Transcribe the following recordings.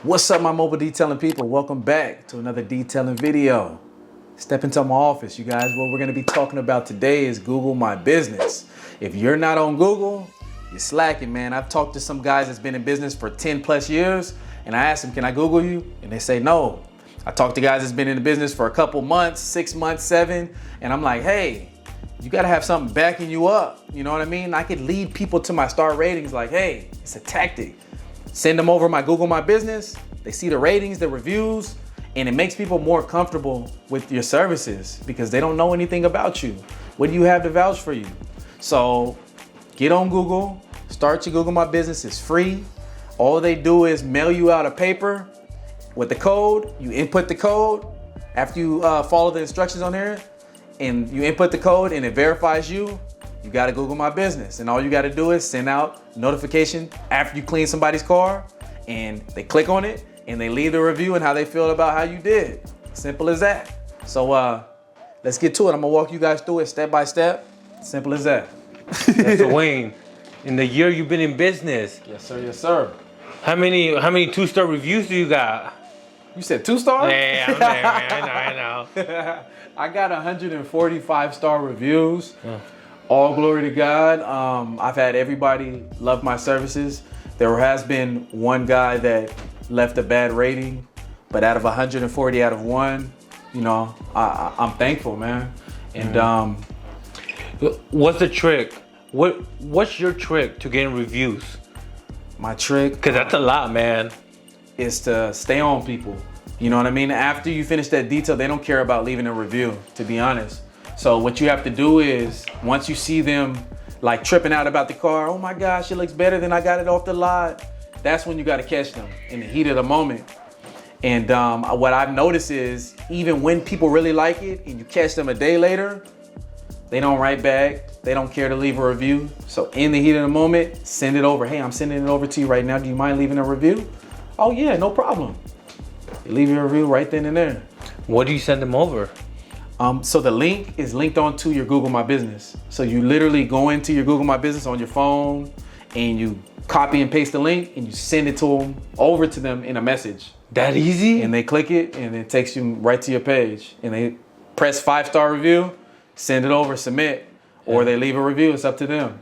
What's up, my mobile detailing people? Welcome back to another detailing video. Step into my office, you guys. What we're gonna be talking about today is Google My Business. If you're not on Google, you're slacking, man. I've talked to some guys that's been in business for 10 plus years, and I asked them, can I Google you? And they say no. I talked to guys that's been in the business for a couple months, 6 months, 7, and I'm like, hey, you gotta have something backing you up. You know what I mean? I could lead people to my star ratings like, hey, it's a tactic. Send them over my Google My Business. They see the ratings, the reviews, and it makes people more comfortable with your services because they don't know anything about you. What do you have to vouch for you? So get on Google, start your Google My Business. It's free. All they do is mail you out a paper with the code. You input the code after you follow the instructions on there, and you input the code and it verifies you. You got to Google My Business, and all you got to do is send out notification after you clean somebody's car, and they click on it and they leave the review and how they feel about how you did. Simple as that. So let's get to it. I'm gonna walk you guys through it step by step. Simple as that. So Wayne, in the year you've been in business, Yes, sir. Yes, sir. how many 2-star reviews do you got? You said 2 stars? Yeah, I'm there, man. I know. I got 145 star reviews. All glory to God. I've had everybody love my services. There has been one guy that left a bad rating, but out of 140 out of 1, you know, I'm thankful, man. And What's the trick? What's your trick to getting reviews? my trick, Because that's a lot, man. is to stay on people. You know what I mean? After you finish that detail, they don't care about leaving a review, to be honest. So what you have to do is, once you see them like tripping out about the car, oh my gosh, it looks better than I got it off the lot. That's when you got to catch them in the heat of the moment. And what I've noticed is, even when people really like it and you catch them a day later, they don't write back. They don't care to leave a review. So in the heat of the moment, send it over. Hey, I'm sending it over to you right now. Do you mind leaving a review? Oh yeah, no problem. You leave your review right then and there. What do you send them over? So the link is linked onto your Google My Business. So you literally go into your Google My Business on your phone and you copy and paste the link and you send it to them, over to them in a message. That easy? And they click it and it takes you right to your page. And they press 5-star review, send it over, submit, or they leave a review. It's up to them.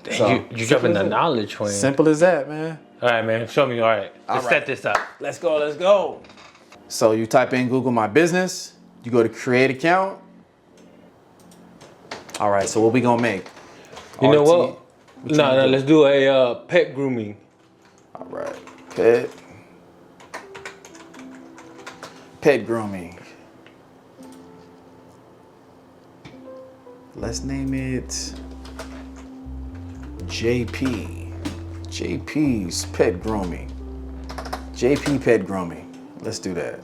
You're dropping the knowledge, Wayne. Simple as that, man. All right, man. Show me. All right. Let's set this up. Let's go, let's go. So you type in Google My Business, you go to create account. All right, so what we gonna make? You know RT. what? No, let's do a pet grooming. All right, pet grooming. Let's name it JP. JP's Pet Grooming. JP Pet Grooming. Let's do that.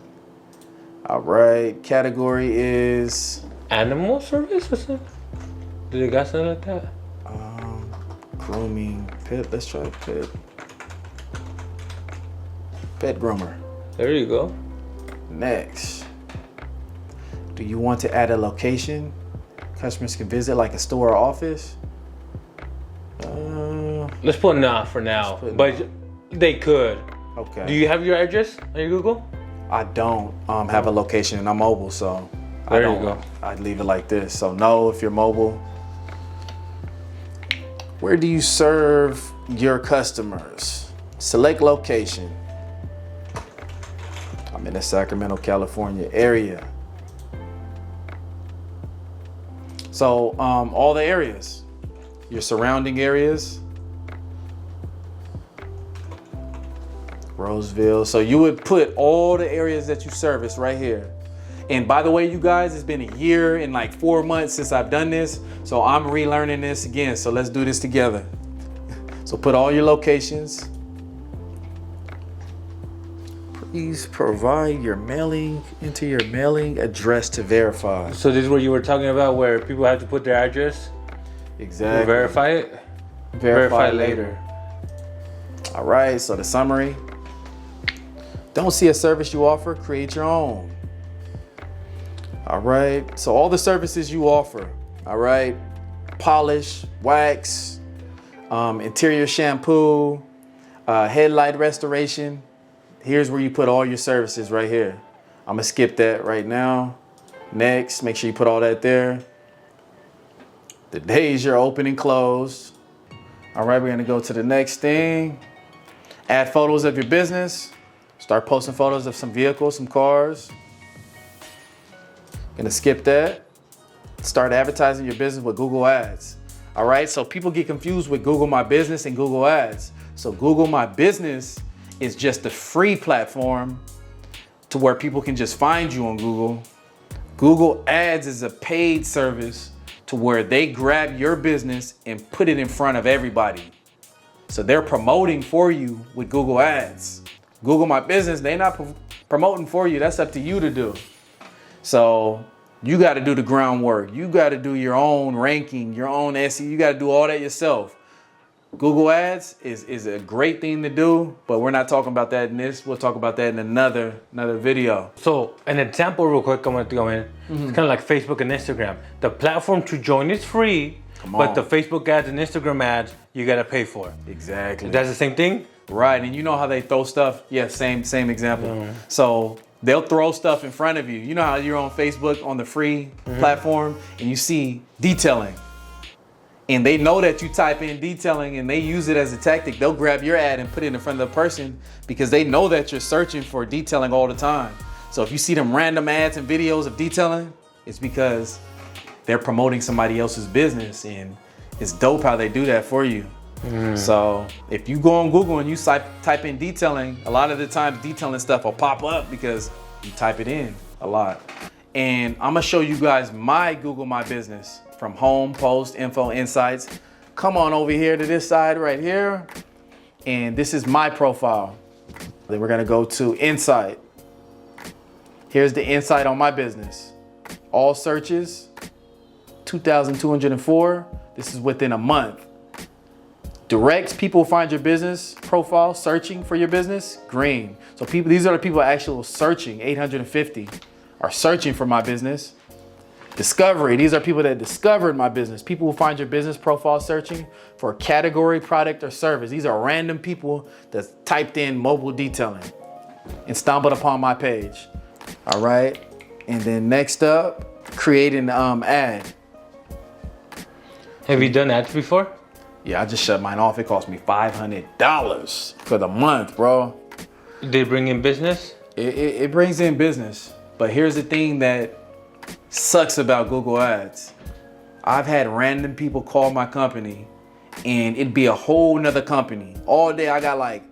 All right, category is Animal service or something? Do they got something like that? grooming pet. Let's try pet groomer. There you go. Next, do you want to add a location customers can visit, like a store or office? Let's put nah for now, but they could. Okay. Do you have your address on your Google? I don't have a location and I'm mobile, so There I don't. you go. I'd leave it like this. So no, if you're mobile. Where do you serve your customers? Select location. I'm in the Sacramento, California area. So all the areas, your surrounding areas. Roseville. So you would put all the areas that you service right here. And by the way, you guys, it's been a year and like 4 months since I've done this. So I'm relearning this again. So let's do this together. So put all your locations. Please provide your mailing, enter your mailing address to verify. So this is what you were talking about, where people have to put their address? Exactly. Verify it? Verify later. All right, so the summary. Don't see a service you offer, create your own. All right, so all the services you offer, all right, polish, wax, interior shampoo, headlight restoration, here's where you put all your services right here. I'm gonna skip that right now. Next, make sure you put all that there. The days you're open and closed. All right, we're gonna go to the next thing. Add photos of your business. Start posting photos of some vehicles, some cars. Gonna skip that. Start advertising your business with Google Ads. All right, so people get confused with Google My Business and Google Ads. So Google My Business is just a free platform to where people can just find you on Google. Google Ads is a paid service to where they grab your business and put it in front of everybody. So they're promoting for you with Google Ads. Google My Business, they're not promoting for you. That's up to you to do. So you got to do the groundwork. You got to do your own ranking, your own SEO. You got to do all that yourself. Google Ads is a great thing to do, but we're not talking about that in this. We'll talk about that in another video. So an example real quick, I want to go in. It's kind of like Facebook and Instagram. The platform to join is free, but the Facebook ads and Instagram ads, you got to pay for. Exactly. That's the same thing? Right, and you know how they throw stuff? Yeah, same example. So they'll throw stuff in front of you. You know how you're on Facebook on the free platform and you see detailing. And they know that you type in detailing and they use it as a tactic. They'll grab your ad and put it in front of the person because they know that you're searching for detailing all the time. So if you see them random ads and videos of detailing, it's because they're promoting somebody else's business, and it's dope how they do that for you. So if you go on Google and you type in detailing, a lot of the times detailing stuff will pop up because you type it in a lot. And I'm gonna show you guys my Google My Business from home, post, info, insights. Come on over here to this side right here. And this is my profile. Then we're gonna go to Insight. Here's the insight on my business. All searches, 2,204. This is within a month. Directs people find your business profile, searching for your business, green. So these are the people actually searching, 850 are searching for my business. Discovery, these are people that discovered my business. People who find your business profile searching for a category, product, or service. These are random people that typed in mobile detailing and stumbled upon my page. All right, and then next up, creating an ad. Have you done ads before? Yeah, I just shut mine off. It cost me $500 for the month, bro. Did it bring in business? It brings in business, but here's the thing that sucks about Google Ads. I've had random people call my company and it'd be a whole nother company. All day I got like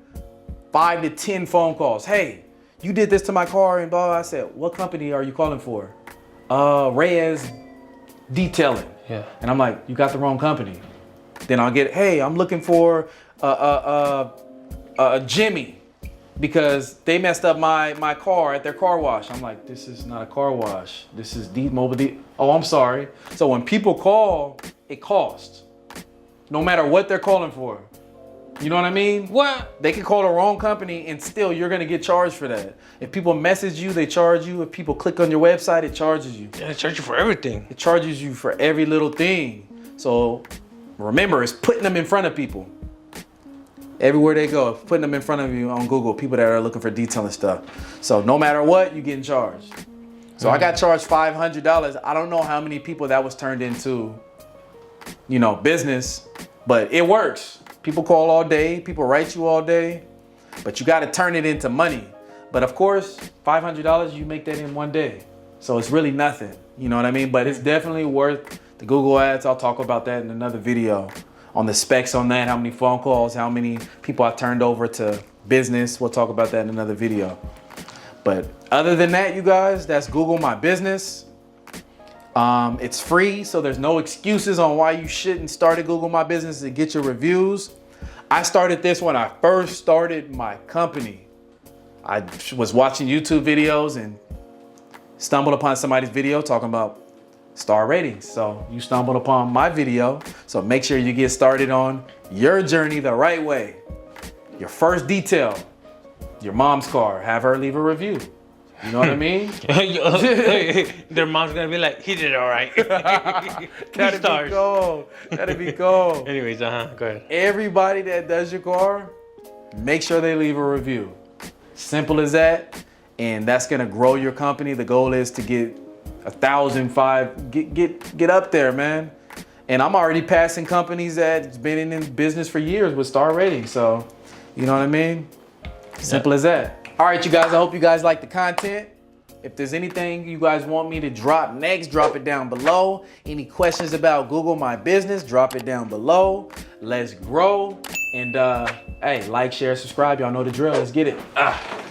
5 to 10 phone calls. Hey, you did this to my car and blah, blah. I said, what company are you calling for? Reyes Detailing. Yeah. And I'm like, you got the wrong company. Then I'll get, hey, I'm looking for Jimmy because they messed up my car at their car wash. I'm like, this is not a car wash. This is Oh, I'm sorry. So when people call, it costs. No matter what they're calling for. You know what I mean? What? They can call the wrong company and still you're gonna get charged for that. If people message you, they charge you. If people click on your website, it charges you. Yeah, they charge you for everything. It charges you for every little thing. So remember, it's putting them in front of people. Everywhere they go, putting them in front of you on Google, people that are looking for detailing stuff. So no matter what, you're getting charged. So I got charged $500. I don't know how many people that was turned into, business, but it works. People call all day, people write you all day, but you got to turn it into money. But of course, $500, you make that in one day. So it's really nothing, you know what I mean? But it's definitely worth the Google Ads. I'll talk about that in another video. On the specs on that, how many phone calls, how many people I turned over to business. We'll talk about that in another video. But other than that, you guys, that's Google My Business. It's free, so there's no excuses on why you shouldn't start a Google My Business to get your reviews. I started this when I first started my company. I was watching YouTube videos and stumbled upon somebody's video talking about star ratings. So you stumbled upon my video. So make sure you get started on your journey the right way. Your first detail, your mom's car, have her leave a review. You know what I mean? Their mom's gonna be like, he did all right. That'd be cool. That'd be cool. Anyways, go ahead. Everybody that does your car, make sure they leave a review. Simple as that. And that's gonna grow your company. The goal is to get 1,005, get up there, man. And I'm already passing companies that's been in business for years with star ratings. So, you know what I mean? Simple as that. All right, you guys, I hope you guys like the content. If there's anything you guys want me to drop next, drop it down below. Any questions about Google My Business, drop it down below. Let's grow. And hey, like, share, subscribe. Y'all know the drill. Let's get it.